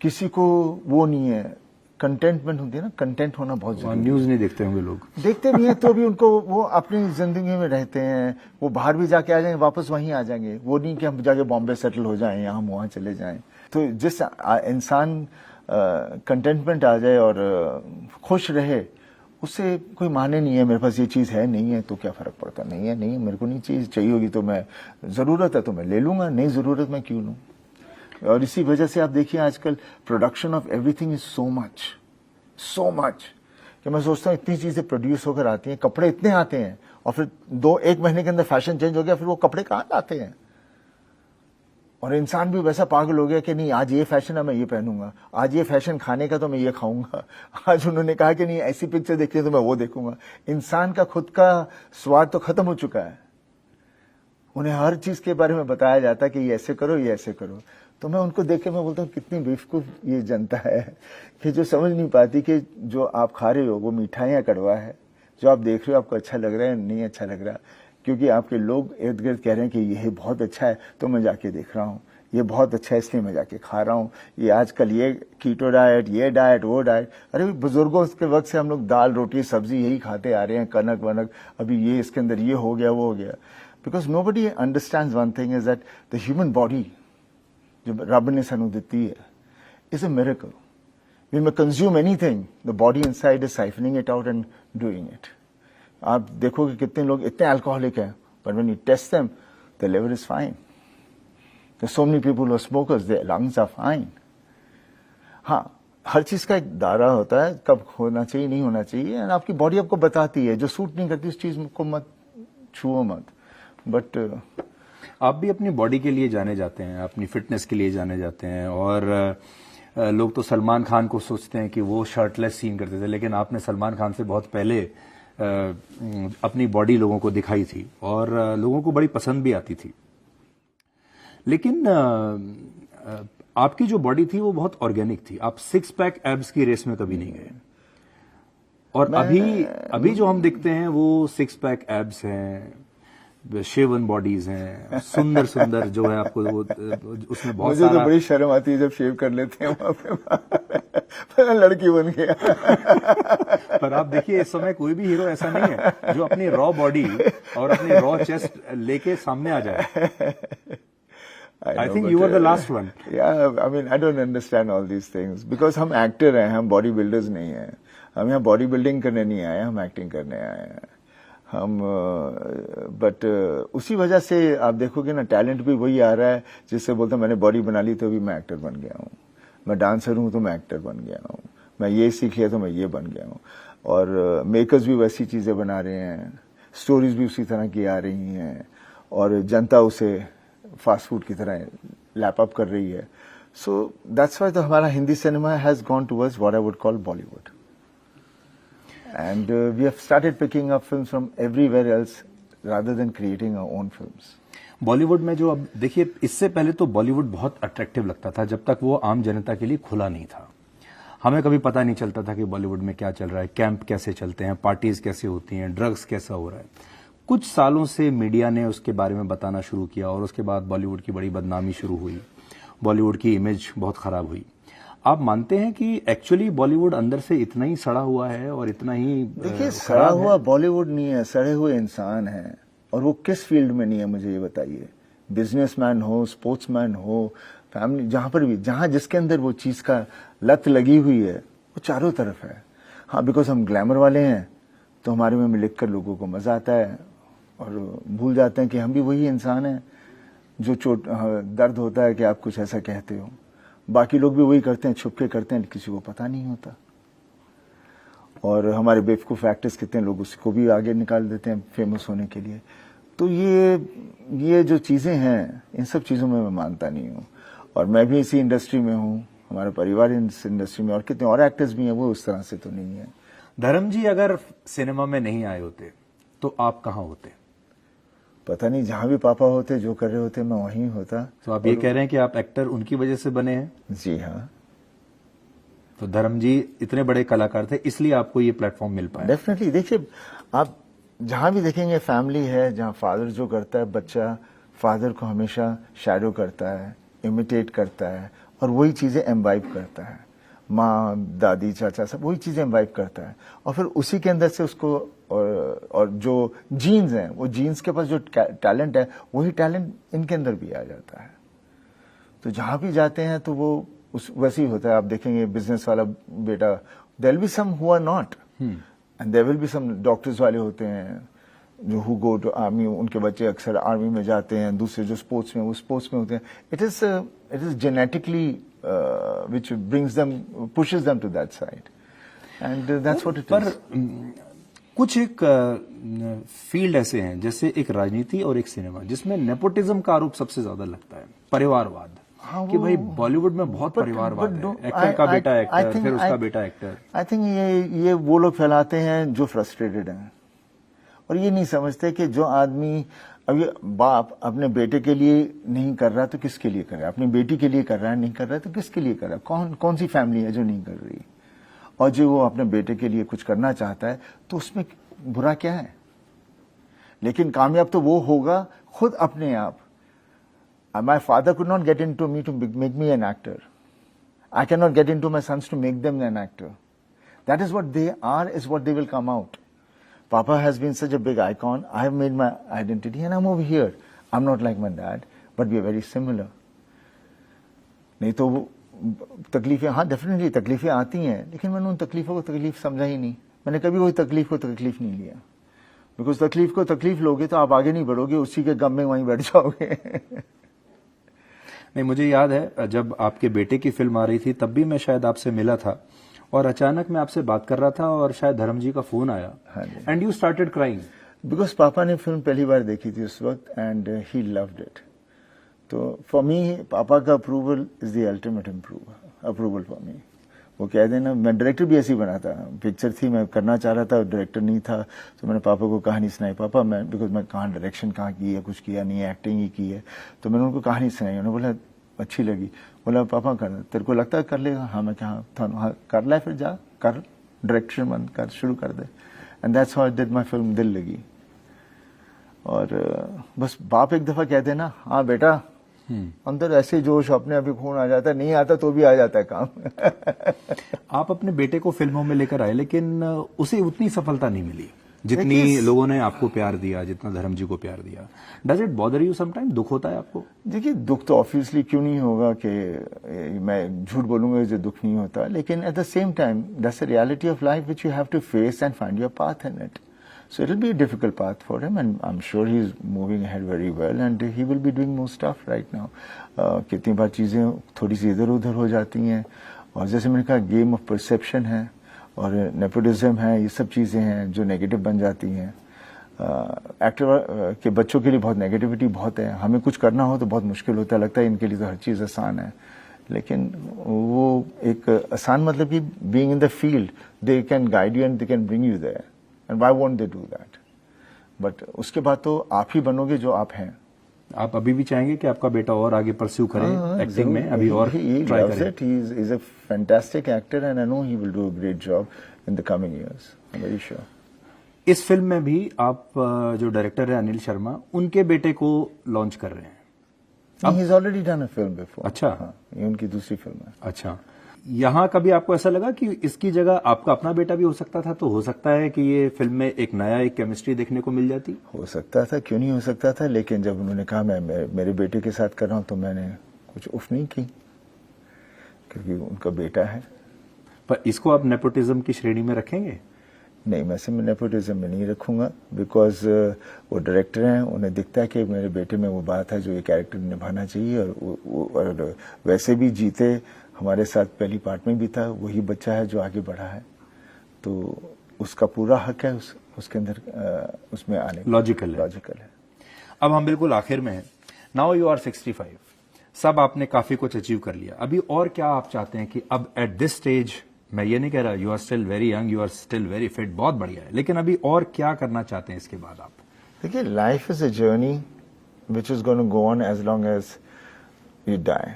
S1: किसी को वो नहीं है, कंटेंटमेंट होती है ना, कंटेंट होना बहुत जरूरी है।
S2: न्यूज नहीं देखते होंगे लोग? देखते
S1: भी हैं तो भी उनको वो अपनी जिंदगी में रहते हैं, वो बाहर भी जाके आ जाएंगे, वापस वहीं आ जाएंगे। वो नहीं कि हम जाके बॉम्बे सेटल हो जाएं या हम वहां चले जाएं। तो जिस इंसान कंटेंटमेंट आ जाए और खुश रहे, उससे कोई माने नहीं है मेरे पास ये चीज है नहीं है तो क्या फर्क पड़ता। नहीं है मेरे को नहीं चाहिए होगी तो मैं, जरूरत है तो मैं ले लूंगा, नहीं जरूरत मैं क्यों लूं। और इसी वजह से आप देखिए आजकल production of everything is so much कि मैं सोचता हूँ इतनी चीजें प्रोड्यूस होकर आती हैं, कपड़े इतने आते हैं और फिर 1 महीने के अंदर फैशन चेंज हो गया, फिर वो कपड़े कहाँ आते हैं। और इंसान भी वैसा पागल हो गया कि नहीं आज ये फैशन है मैं ये पहनूंगा, आज ये फैशन खाने का तो मैं ये खाऊंगा, आज उन्होंने कहा कि नहीं ऐसी पिक्चर देखी है तो मैं वो देखूंगा। इंसान का खुद का स्वाद तो खत्म हो चुका है, उन्हें हर चीज के बारे में बताया जाता है कि ये ऐसे करो ये ऐसे करो। तो मैं उनको देख के मैं बोलता हूँ कितनी बेवकूफ ये जनता है कि जो समझ नहीं पाती कि जो आप खा रहे हो वो मीठा है या कड़वा है, जो आप देख रहे हो आपको अच्छा लग रहा है नहीं अच्छा लग रहा, क्योंकि आपके लोग इर्द गिर्द कह रहे हैं कि ये बहुत अच्छा है तो मैं जाके देख रहा हूँ, ये बहुत अच्छा है इसलिए मैं जाके खा रहा हूँ, ये आजकल ये कीटो डाइट ये डाइट वो डाइट। अरे बुजुर्गों के वक्त से हम लोग दाल रोटी सब्जी यही खाते आ रहे हैं, कनक वनक, अभी ये इसके अंदर ये हो गया वो हो गया। Because nobody understands one thing is that the human body जो रब ने सानू दी है is a miracle. When we consume anything, the body inside is siphoning it out and doing it. आप देखोगे कितने लोग इतने अल्कोहलिक हैं, but when you test them, their liver is fine. There's so many people who are smokers, their lungs are fine. हाँ, हर चीज का एक दायरा होता है, कब होना चाहिए नहीं होना चाहिए, और आपकी बॉडी आपको बताती है, जो सूट नहीं करती उस चीज को मत छुओ मत। बट
S2: आप भी अपनी बॉडी के लिए जाने जाते हैं, अपनी फिटनेस के लिए जाने जाते हैं, और लोग तो सलमान खान को सोचते हैं कि वो शर्टलेस सीन करते थे, लेकिन आपने सलमान खान से बहुत पहले अपनी बॉडी लोगों को दिखाई थी और लोगों को बड़ी पसंद भी आती थी। लेकिन आपकी जो बॉडी थी वो बहुत ऑर्गेनिक थी, आप 6 पैक एब्स की रेस में कभी नहीं गए। और अभी जो हम दिखते हैं वो 6 पैक एब्स हैं, शेवन बॉडीज हैं, सुंदर सुंदर जो है आपको वो उसमें बहुत
S1: मुझे तो बड़ी शर्म आती है जब शेव कर लेते हैं वहां पे लड़की बन गया।
S2: पर आप देखिए इस समय कोई भी हीरो ऐसा नहीं है जो अपनी रॉ बॉडी और अपनी रॉ चेस्ट लेके सामने आ जाए। I think you were the last one.
S1: Yeah, I mean I don't understand all these things because हम एक्टर हैं, हम बॉडी बिल्डर्स नहीं हैं। हम यहाँ बॉडी बिल्डिंग करने नहीं आए, हम एक्टिंग करने आए हैं। हम बट उसी वजह से आप देखोगे ना टैलेंट भी वही आ रहा है जिससे बोलते मैंने बॉडी बना ली तो भी मैं एक्टर बन गया हूँ, मैं डांसर हूँ तो मैं एक्टर बन गया हूँ, मैं ये सीख लिया तो मैं ये बन गया हूँ। और मेकर्स भी वैसी चीजें बना रहे हैं, स्टोरीज भी उसी तरह की आ रही हैं और जनता उसे फास्ट फूड की तरह लैप अप कर रही है। सो दैट्स व्हाई तो हमारा Hindi cinema has gone towards what I would call Bollywood. And we have started picking up films from everywhere else rather than creating our own films.
S2: Bollywood में जो अब देखिए, इससे पहले तो बॉलीवुड बहुत अट्रैक्टिव लगता था जब तक वो आम जनता के लिए खुला नहीं था। हमें कभी पता नहीं चलता था कि बॉलीवुड में क्या चल रहा है, कैंप कैसे चलते हैं, पार्टीज कैसे होती हैं, ड्रग्स कैसा हो रहा है। कुछ सालों से मीडिया ने उसके बारे में बताना शुरू किया और उसके बाद बॉलीवुड की बड़ी बदनामी शुरू हुई, बॉलीवुड की इमेज बहुत खराब हुई। आप मानते हैं कि एक्चुअली बॉलीवुड अंदर से इतना ही सड़ा हुआ है और इतना ही
S1: देखिए सड़ा हुआ बॉलीवुड नहीं है, सड़े हुए इंसान हैं। और वो किस फील्ड में नहीं है मुझे ये बताइए, बिजनेसमैन हो, स्पोर्ट्समैन हो, फैमिली, जहां पर भी, जहां जिसके अंदर वो चीज का लत लगी हुई है वो चारों तरफ है। हाँ, बिकॉज हम ग्लैमर वाले हैं तो हमारे में लिख कर लोगों को मजा आता है और भूल जाते हैं कि हम भी वही इंसान हैं जो दर्द होता है कि आप कुछ ऐसा कहते हो। बाकी लोग भी वही करते हैं, छुपके करते हैं, किसी को पता नहीं होता। और हमारे बेवकूफ एक्टर्स कितने लोग उसको भी आगे निकाल देते हैं फेमस होने के लिए। तो ये जो चीजें हैं इन सब चीजों में मैं मानता नहीं हूँ। और मैं भी इसी इंडस्ट्री में हूँ, हमारा परिवार इस इंडस्ट्री में, और कितने और एक्टर्स भी हैं, वो उस तरह से तो नहीं है।
S2: धर्म जी अगर सिनेमा में नहीं आए होते तो आप कहाँ होते?
S1: पता नहीं, जहां भी पापा होते, जो कर रहे होते, मैं वहीं होता।
S2: तो आप ये कह रहे हैं कि आप एक्टर उनकी वजह से बने हैं?
S1: जी हाँ।
S2: तो धर्म जी इतने बड़े कलाकार थे इसलिए आपको ये प्लेटफॉर्म मिल पाया।
S1: डेफिनेटली। देखिए आप जहां भी देखेंगे फैमिली है, जहां फादर जो करता है, बच्चा फादर को हमेशा शैडो करता है, इमिटेट करता है और वही चीजें एम्बाइब करता है। माँ, दादी, चाचा सब वही चीजें एम्बाइब करता है और फिर उसी के अंदर से उसको और जो जीन्स हैं, वो जीन्स के पास जो टैलेंट है वही टैलेंट इनके अंदर भी आ जाता है। तो जहां भी जाते हैं तो वो वैसे ही होता है। आप देखेंगे बिजनेस वाला बेटा, there will be some who are not and there will be some doctors वाले होते हैं, जो हु गो टू आर्मी, उनके बच्चे अक्सर आर्मी में जाते हैं, दूसरे जो स्पोर्ट्स में वो स्पोर्ट्स में होते हैं. It is genetically which brings them, pushes them to that side, and that's what it is.
S2: कुछ एक फील्ड ऐसे हैं जैसे एक राजनीति और एक सिनेमा जिसमें नेपोटिज्म का आरोप सबसे ज्यादा लगता है, परिवारवाद. हाँ, कि भाई बॉलीवुड में बहुत परिवारवाद है, एक्टर का बेटा एक्टर, फिर उसका बेटा एक्टर.
S1: आई थिंक ये वो लोग फैलाते हैं जो फ्रस्ट्रेटेड हैं और ये नहीं समझते कि जो आदमी अभी बाप अपने बेटे के लिए नहीं कर रहा तो किसके लिए कर रहा है, अपनी बेटी के लिए कर रहा है, नहीं कर रहा है तो किसके लिए कर रहा है. कौन सी फैमिली है जो नहीं कर रही, और जो वो अपने बेटे के लिए कुछ करना चाहता है तो उसमें बुरा क्या है. लेकिन कामयाब तो वो होगा खुद अपने आप. My father could not get into me to make me an actor. I cannot get into my sons to make them an actor. That is what they are, is what they will come out. Papa has been such a big icon. I have made my identity and I'm over here. I'm not like my dad, but we are very similar. नहीं तो तकलीफें, हाँ डेफिनेटली तकलीफें आती हैं, लेकिन मैंने उन तकलीफों को तकलीफ समझा ही नहीं. मैंने कभी कोई तकलीफ को तकलीफ नहीं लिया. बिकॉज तकलीफ को तकलीफ लोगे तो आप आगे नहीं बढ़ोगे, उसी के गम में वहीं बैठ जाओगे.
S2: नहीं, मुझे याद है जब आपके बेटे की फिल्म आ रही थी तब भी मैं शायद आपसे मिला था और अचानक मैं आपसे बात कर रहा था और शायद धर्म जी का फोन आया and you started crying. Because
S1: पापा ने फिल्म पहली बार देखी थी उस वक्त एंड ही लव्ड इट. तो फॉर मी पापा का approval is the ultimate approval for me. वो कह देना, मैं डायरेक्टर भी ऐसे ही बना था. पिक्चर थी, मैं करना चाह रहा था, डायरेक्टर नहीं था, तो मैंने पापा को कहानी सुनाई. पापा मैं बिकॉज मैं कहाँ डायरेक्शन कहाँ की है, कुछ किया नहीं है, एक्टिंग ही की है. तो मैंने उनको कहानी सुनाई. उन्होंने बोला अच्छी लगी. बोला पापा कर, तेरे को लगता है कर लेगा. हाँ मैं क्या, हाँ कर ले, फिर जा कर, डायरेक्शन बंद कर, शुरू कर दे. And that's how I did my film Dillagi. और बस बाप एक दफा कहते ना, हाँ बेटा, अंदर ऐसे जोश अपने अभी खून आ जाता है, नहीं आता तो भी आ जाता है काम.
S2: आप अपने बेटे को फिल्मों में लेकर आए लेकिन उसे उतनी सफलता नहीं मिली जितनी लोगों ने आपको प्यार दिया, जितना धर्म जी को प्यार दिया. Does it bother you sometime? दुख होता है आपको?
S1: देखिए दुख तो ऑब्वियसली क्यों नहीं होगा, कि मैं झूठ बोलूंगा जो दुख नहीं होता. लेकिन at the same time that's the reality of life which you have to face and find your path in it. So it will be a difficult path for him, and I'm sure he's moving ahead very well, and he will be doing more stuff right now. कितनी बार चीजें थोड़ी सी इधर उधर हो जाती हैं, और जैसे मैंने कहा गेम ऑफ परसेप्शन है और नेपोटिज्म है, ये सब चीजें हैं जो नेगेटिव बन जाती हैं. एक्टर के बच्चों के लिए बहुत नेगेटिविटी बहुत है. हमें कुछ करना हो तो बहुत मुश्किल होता है, लगता है इनके लिए तो हर चीज आसान है. लेकिन वो एक आसान मतलब कि being in the field, they can guide you and they can bring you there. And why won't they do that? But उसके बाद तो आप ही बनोगे जो आप हैं.
S2: आप अभी भी चाहेंगे कि आपका बेटा और आगे परस्यू करे एक्टिंग में, अभी और ट्राई करे?
S1: He is a fantastic actor and I know he will do a great job in the coming years. I'm very sure.
S2: इस फिल्म में भी आप जो डायरेक्टर है अनिल शर्मा, उनके बेटे को लॉन्च कर रहे हैं.
S1: He's already done a film before.
S2: अच्छा,
S1: हाँ, ये उनकी दूसरी फिल्म है.
S2: अच्छा, यहाँ कभी आपको ऐसा लगा कि इसकी जगह आपका अपना बेटा भी हो सकता था, तो हो सकता है कि ये फिल्म में एक नया एक केमिस्ट्री देखने को मिल जाती?
S1: हो सकता था, क्यों नहीं हो सकता था. लेकिन जब उन्होंने कहा मैं मेरे बेटे के साथ कर रहा हूं तो मैंने कुछ उफ नहीं की, क्योंकि उनका बेटा है.
S2: पर इसको आप नेपोटिज्म की श्रेणी में रखेंगे?
S1: नहीं, मैं सिर्फ नेपोटिज्म में नहीं रखूंगा. बिकॉज वो डायरेक्टर हैं, उन्हें दिखता है कि मेरे बेटे में वो बात है जो ये कैरेक्टर निभाना चाहिए. और वैसे भी जीते हमारे साथ पहली पार्ट में भी था, वही बच्चा है जो आगे बढ़ा है, तो उसका पूरा हक है उसके अंदर उसमें आने.
S2: लॉजिकल है. अब हम बिल्कुल आखिर में हैं. Now you are 65. सब आपने काफी कुछ अचीव कर लिया. अभी और क्या आप चाहते हैं कि अब एट दिस स्टेज, मैं ये नहीं कह रहा you are still very young, you are still very fit, बहुत बढ़िया है, लेकिन अभी और क्या करना चाहते हैं इसके बाद आप?
S1: देखिए, life is a journey which is going to go on as long as you die.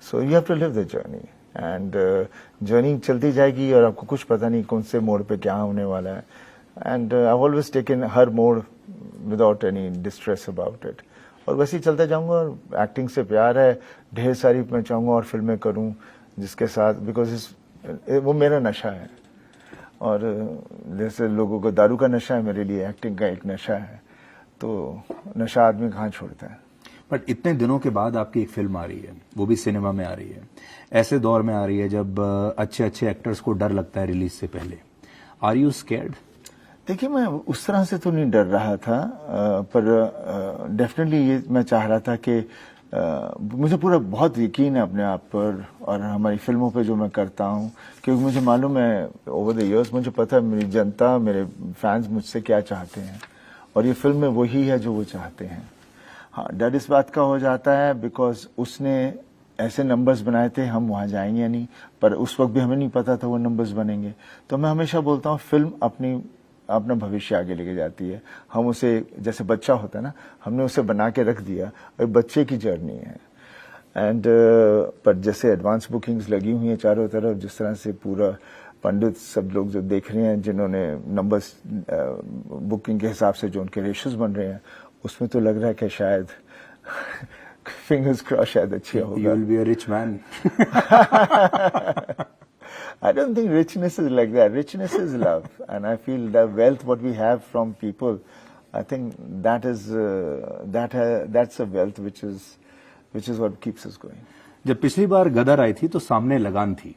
S1: So you have to live the journey, and journey चलती जाएगी और आपको कुछ पता नहीं कौन से मोड़ पे क्या होने वाला है. And I've always taken हर मोड़ without any distress about it. और वैसे ही चलता जाऊंगा. और एक्टिंग से प्यार है, ढेर सारी मैं चाहूंगा और फिल्में करूं जिसके साथ, बिकॉज वो मेरा नशा है. और जैसे लोगों को दारू का नशा है, मेरे लिए एक्टिंग का एक नशा है. तो नशा आदमी कहाँ छोड़ता है.
S2: बट इतने दिनों के बाद आपकी एक फिल्म आ रही है, वो भी सिनेमा में आ रही है, ऐसे दौर में आ रही है जब अच्छे अच्छे एक्टर्स को डर लगता है रिलीज से पहले. Are you scared?
S1: देखिए, मैं उस तरह से तो नहीं डर रहा था, पर डेफिनेटली ये मैं चाह रहा था कि मुझे पूरा बहुत यकीन है अपने आप पर और हमारी फिल्मों पे जो मैं करता हूँ, क्योंकि मुझे मालूम है ओवर द इयर्स, मुझे पता है मेरी जनता, मेरे फैंस मुझसे क्या चाहते हैं, और ये फिल्म में वही है जो वो चाहते हैं। हाँ, डर इस बात का हो जाता है बिकॉज उसने ऐसे नंबर्स बनाए थे, हम वहाँ जाएंगे या नहीं, पर उस वक्त भी हमें नहीं पता था वो नंबर्स बनेंगे। तो मैं हमेशा बोलता हूँ फिल्म अपना भविष्य आगे लेके जाती है। हम उसे, जैसे बच्चा होता है ना, हमने उसे बना के रख दिया और बच्चे की जर्नी है। एंड पर जैसे एडवांस बुकिंग्स लगी हुई हैं चारों तरफ, जिस तरह से पूरा पंडित सब लोग जो देख रहे हैं, जिन्होंने नंबर्स बुकिंग के हिसाब से जो उनके रेशियोज बन रहे हैं, उसमें तो लग रहा है कि शायद फिंगर्स क्रॉस, शायद अच्छी होगा।
S2: You will be a rich man.
S1: I don't think richness is like that. Richness is love, and I feel the wealth what we have from people, I think that is that's a wealth which is what keeps us going.
S2: जब पिछली बार गदर आई थी तो सामने लगान थी,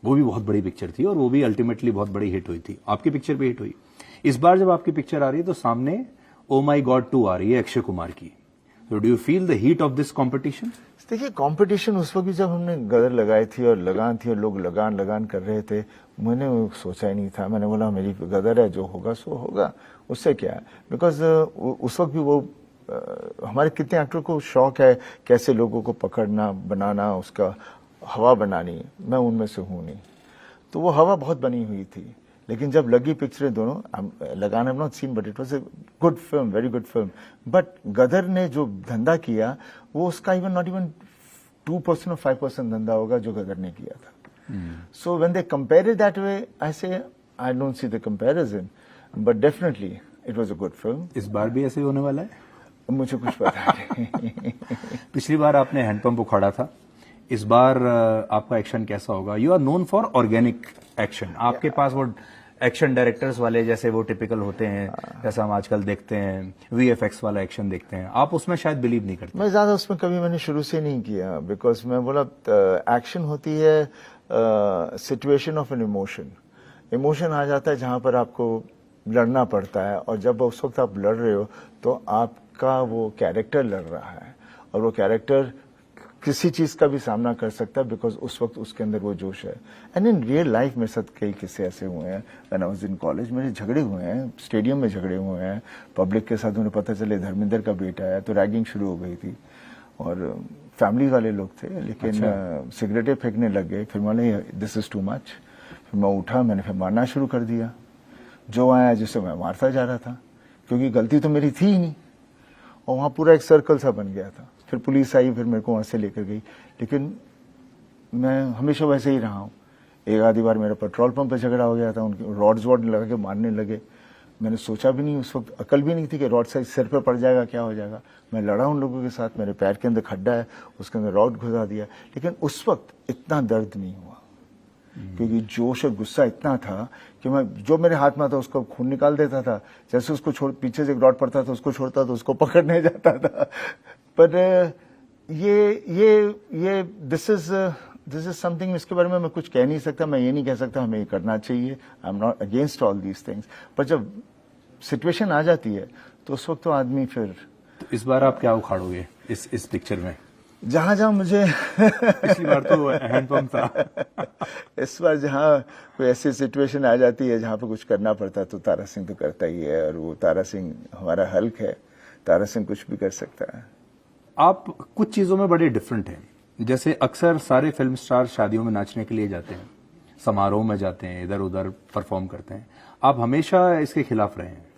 S2: वो भी बहुत बड़ी पिक्चर थी और वो भी अल्टीमेटली बहुत बड़ी हिट हुई थी। आपकी पिक्चर भी हिट हुई। इस बार जब आपकी पिक्चर आ रही है तो सामने ओ माई गॉड 2 आ रही है अक्षय कुमार की। So do you feel the heat of this competition?
S1: देखिए, कंपटीशन उस वक्त भी जब हमने गदर लगाई थी और लगान थी और लोग लगान कर रहे थे, मैंने सोचा ही नहीं था। मैंने बोला मेरी गदर है, जो होगा सो होगा, उससे क्या है। बिकॉज उस वक्त भी वो हमारे कितने एक्टर को शौक है कैसे लोगों को पकड़ना, बनाना, उसका हवा बनानी। मैं उनमें से हूं नहीं, तो वो हवा बहुत बनी हुई थी। लेकिन जब लगी पिक्चरें दोनों, Lagaan have not seen, but it was a good film, very good film. But Gadar ने जो धंधा किया, वो उसका नॉट इवन 2% और 5% धंधा होगा जो गदर ने किया था। So when they compare it that way, I say I don't see the comparison, but definitely it was a good film.
S2: इस बार भी ऐसे ही होने वाला है?
S1: मुझे कुछ पता नहीं।
S2: पिछली बार आपने हैंडपंप उखाड़ा था, इस बार आपका एक्शन कैसा होगा? You are known for organic action. आपके पास वो एक्शन डायरेक्टर्स वाले जैसे वो टिपिकल होते हैं, जैसा हम आजकल देखते हैं, वीएफएक्स वाला एक्शन देखते हैं, आप उसमें शायद बिलीव नहीं करते।
S1: मैं ज्यादा उसमें कभी मैंने शुरू से नहीं किया, बिकॉज मैं बोला एक्शन होती है situation of an emotion. Emotion आ जाता है जहां पर आपको लड़ना पड़ता है, और जब उस वक्त आप लड़ रहे हो तो आपका वो कैरेक्टर लड़ रहा है, और वो कैरेक्टर किसी चीज का भी सामना कर सकता है, बिकॉज उस वक्त उसके अंदर वो जोश है। एंड इन रियल लाइफ मेरे साथ कई किस्से ऐसे हुए हैं। When I was in college मेरे झगड़े हुए हैं, स्टेडियम में झगड़े हुए हैं पब्लिक के साथ। उन्हें पता चले धर्मेंद्र का बेटा है, तो रैगिंग शुरू हो गई थी, और फैमिली वाले लोग थे, लेकिन सिगरेटें फेंकने लग गए। फिर मैंने दिस इज टू मच, फिर मैं उठा, मैंने फिर मारना शुरू कर दिया। जो आया जिससे मैं मारता जा रहा था, क्योंकि गलती तो मेरी थी ही नहीं, और वहां पूरा एक सर्कल सा बन गया था। फिर पुलिस आई, फिर मेरे को वहां से लेकर गई, लेकिन मैं हमेशा वैसे ही रहा हूँ। एक आधी बार मेरा पेट्रोल पंप पे झगड़ा हो गया था, उनके रॉड्स वॉड लगा के मारने लगे। मैंने सोचा भी नहीं, उस वक्त अकल भी नहीं थी कि रॉड से सिर पे पड़ जाएगा, क्या हो जाएगा। मैं लड़ा उन लोगों के साथ, मेरे पैर के अंदर खड्डा है, उसके अंदर रॉड घुसा दिया, लेकिन उस वक्त इतना दर्द नहीं हुआ, क्योंकि जोश और गुस्सा इतना था कि मैं जो मेरे हाथ में था उसको खून निकाल देता था। जैसे उसको छोड़, पीछे से एक रॉड पड़ता था उसको छोड़ता था, उसको पकड़ने जाता था। पर ये दिस इज समथिंग, इसके बारे में मैं कुछ कह नहीं सकता। मैं ये नहीं कह सकता हमें ये करना चाहिए, I am not against all these things, पर जब सिचुएशन आ जाती है तो उस वक्त तो आदमी फिर।
S2: तो इस बार आप क्या उखाड़ोगे इस पिक्चर में?
S1: जहां जहां मुझे
S2: पिछली बार तो हैंडपंप था।
S1: इस बार जहां कोई ऐसी सिचुएशन आ जाती है जहां पे कुछ करना पड़ता है, तो तारा सिंह तो करता ही है, और वो तारा सिंह हमारा हल्क है। तारा सिंह कुछ भी कर सकता है।
S2: आप कुछ चीजों में बड़े डिफरेंट हैं। जैसे अक्सर सारे फिल्म स्टार शादियों में नाचने के लिए जाते हैं, समारोह में जाते हैं, इधर उधर परफॉर्म करते हैं। आप हमेशा इसके खिलाफ रहे हैं।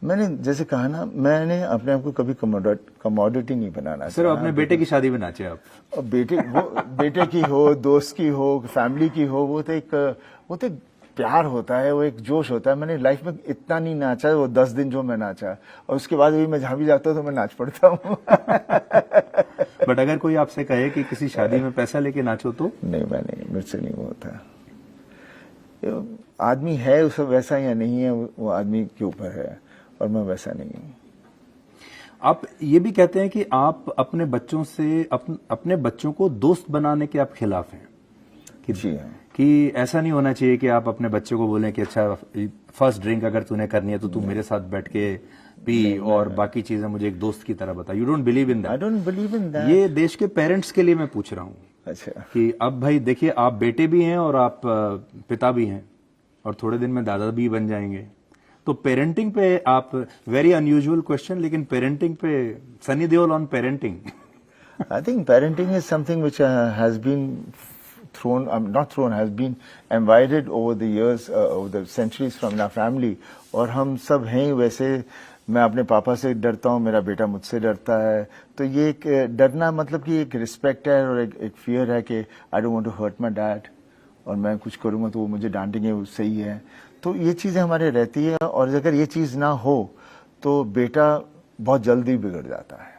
S1: मैंने जैसे कहा ना, मैंने अपने आप को कभी कमोडिटी नहीं बनाना।
S2: सिर्फ अपने बेटे की शादी में नाचे आप?
S1: और बेटे की हो, दोस्त की हो, फैमिली की हो, वो तो एक प्यार होता है, वो एक जोश होता है। मैंने लाइफ में इतना नहीं नाचा, वो 10 दिन जो मैं नाचा, और उसके बाद भी मैं जहां भी जाता हूं तो मैं नाच पड़ता हूँ।
S2: बट अगर कोई आपसे कहे कि किसी शादी में पैसा लेके नाचो तो?
S1: नहीं, मैं नहीं, मुझसे नहीं वो होता। आदमी है उसे वैसा या नहीं है, वो आदमी के ऊपर है, और मैं वैसा नहीं हूं।
S2: आप ये भी कहते हैं कि आप अपने बच्चों से अपने बच्चों को दोस्त बनाने के आप खिलाफ हैं।
S1: जी हाँ।
S2: कि ऐसा नहीं होना चाहिए कि आप अपने बच्चे को बोलें कि अच्छा फर्स्ट ड्रिंक अगर तूने करनी है तो तू मेरे साथ बैठ के पी और बाकी चीजें मुझे एक दोस्त की तरह बता। You don't believe in
S1: I
S2: that.
S1: Don't believe in that.
S2: ये देश के पेरेंट्स के लिए मैं पूछ रहा हूँ
S1: अच्छा,
S2: कि अब भाई देखिए, आप बेटे भी हैं और आप पिता भी हैं और थोड़े दिन में दादा भी बन जाएंगे। तो पेरेंटिंग पे आप, वेरी अनयूजुअल क्वेश्चन, लेकिन पेरेंटिंग पे Sunny Deol on parenting.
S1: I think parenting is something which has been thrown, not thrown, has been invited over the years, over the centuries from our family. और हम सब हैं ही वैसे। मैं अपने पापा से डरता हूँ, मेरा बेटा मुझसे डरता है। तो ये एक डरना मतलब कि एक रिस्पेक्ट है और एक फियर है कि I don't want to hurt my dad, और मैं कुछ करूंगा तो वो मुझे डांटेंगे, वो सही है। तो ये चीजें हमारे रहती है, और अगर ये चीज ना हो तो बेटा बहुत जल्दी बिगड़ जाता है।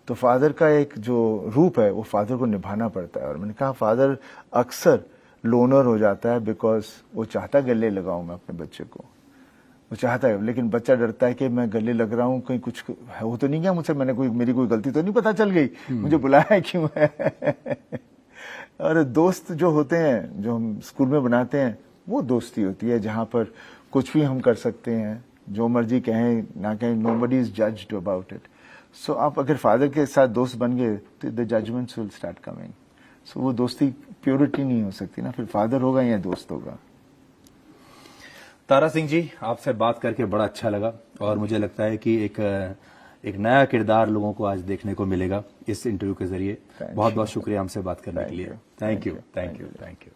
S1: तो फादर का एक जो रूप है वो फादर को निभाना पड़ता है। और मैंने कहा फादर अक्सर लोनर हो जाता है बिकॉज वो चाहता गले लगाऊं मैं अपने बच्चे को, वो चाहता है, लेकिन बच्चा डरता है कि मैं गले लग रहा हूं, कहीं कुछ हो तो नहीं गया मुझसे, मेरी कोई गलती तो नहीं पता चल गई, मुझे बुलाया क्यों है। और दोस्त जो होते हैं जो हम स्कूल में बनाते हैं वो दोस्ती होती है जहां पर कुछ भी हम कर सकते हैं, जो मर्जी कहें ना कहें, nobody is judged about it. So आप अगर फादर के साथ दोस्त बन गए तो the judgements will start coming. So वो दोस्ती प्योरिटी नहीं हो सकती ना, फिर फादर होगा या दोस्त होगा।
S2: तारा सिंह जी, आपसे बात करके बड़ा अच्छा लगा और मुझे लगता है कि एक नया किरदार लोगों को आज देखने को मिलेगा इस इंटरव्यू के जरिए। बहुत बहुत शुक्रिया हमसे बात करने के लिए। Thank you.